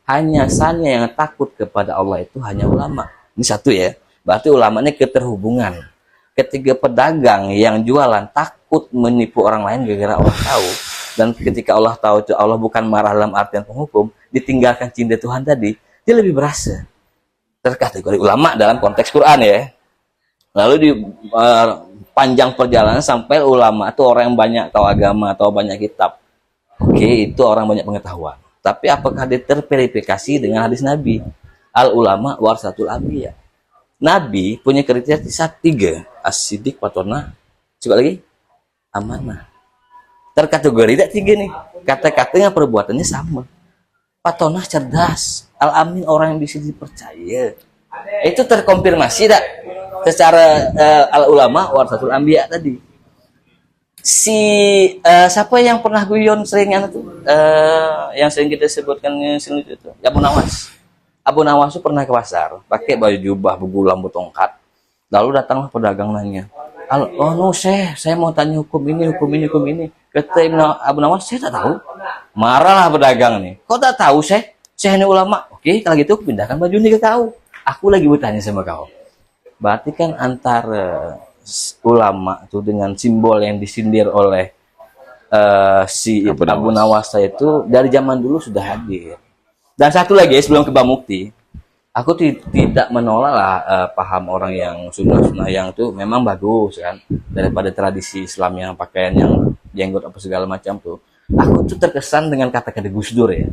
Hanya saja yang takut kepada Allah itu hanya ulama. Ini satu ya. Berarti ulamanya keterhubungan. Ketika pedagang yang jualan takut menipu orang lain gara-gara Allah tahu, dan ketika Allah tahu itu Allah bukan marah dalam artian penghukum, ditinggalkan cinta Tuhan tadi, dia lebih berasa. Terkategori ulama dalam konteks Quran ya. Lalu di panjang perjalanan sampai ulama itu orang yang banyak tahu agama atau banyak kitab. Oke, itu orang banyak pengetahuan. Tapi apakah dia terverifikasi dengan hadis Nabi? Al ulama warasatul anbiya. Nabi punya kriteria 3, as-siddiq, patona, coba lagi, amanah. Terkategori tidak 3 nih. Kata-katanya perbuatannya sama. Patona cerdas, al-amin orang yang bisa dipercaya. Itu terkonfirmasi tidak secara al ulama warasatul anbiya tadi. Siapa yang pernah guyon seringan itu yang sering kita sebutkan itu Abu Nawas. Abu Nawas itu pernah ke pasar pakai baju jubah begulam bertongkat, lalu datanglah pedagang nanya, oh no saya mau tanya hukum ini. Kata Abu Nawas, saya tak tahu. Marahlah pedagang nih, kok tak tahu saya ini ulama. Oke, kalau gitu aku pindahkan baju ini ke kau, aku lagi bertanya sama kau. Berarti kan antara ulama itu dengan simbol yang disindir oleh si Abu Nawas itu dari zaman dulu sudah hadir. Dan satu lagi sebelum ke Bamukti, aku tidak menolak lah paham orang yang sunnah yang itu memang bagus kan, daripada tradisi Islam yang pakaian yang jenggot apa segala macam tuh. Aku tuh terkesan dengan kata-kata Gus Dur ya.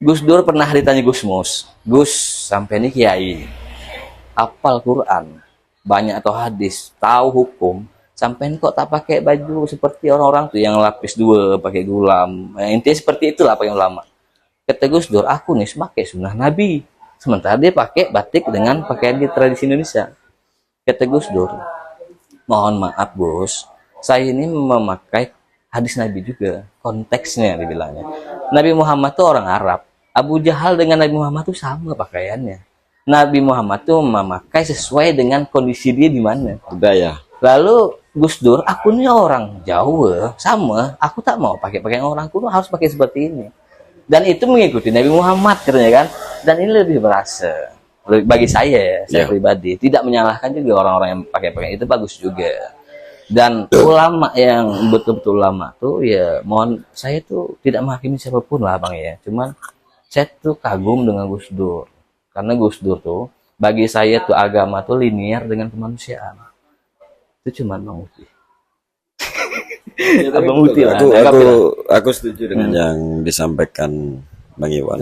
Gus Dur pernah ditanya Gus Mus, Gus sampai ini kiai, hafal Quran banyak atau hadis, tahu hukum, sampai kok tak pakai baju seperti orang-orang tuh yang lapis 2 pakai gulam. Intinya seperti itulah pakai ulama. Kata Gus Dur, aku nih pakai sunnah Nabi, sementara dia pakai batik dengan pakaian di tradisi Indonesia. Kata Gus Dur, mohon maaf Gus, saya ini memakai hadis Nabi juga, konteksnya dibilangnya. Nabi Muhammad itu orang Arab, Abu Jahal dengan Nabi Muhammad itu sama pakaiannya. Nabi Muhammad tuh memakai sesuai dengan kondisi dia di mana. Budaya. Lalu Gus Dur, aku nih orang Jawa, sama, aku tak mau pakai pakaian orang kuno, harus pakai seperti ini. Dan itu mengikuti Nabi Muhammad katanya kan. Dan ini lebih berasa. Bagi saya pribadi, tidak menyalahkan juga orang-orang yang pakai pakaian itu bagus juga. Dan ulama yang betul-betul ulama tuh ya, mohon saya tuh tidak menghakimi siapapun lah Bang ya. Cuman saya tuh kagum dengan Gus Dur. Karena Gus Dur tuh bagi saya tuh agama tuh linear dengan kemanusiaan. Itu cuma Bang Muti. Abang Muti lah. Aku setuju dengan yang disampaikan Bang Iwan.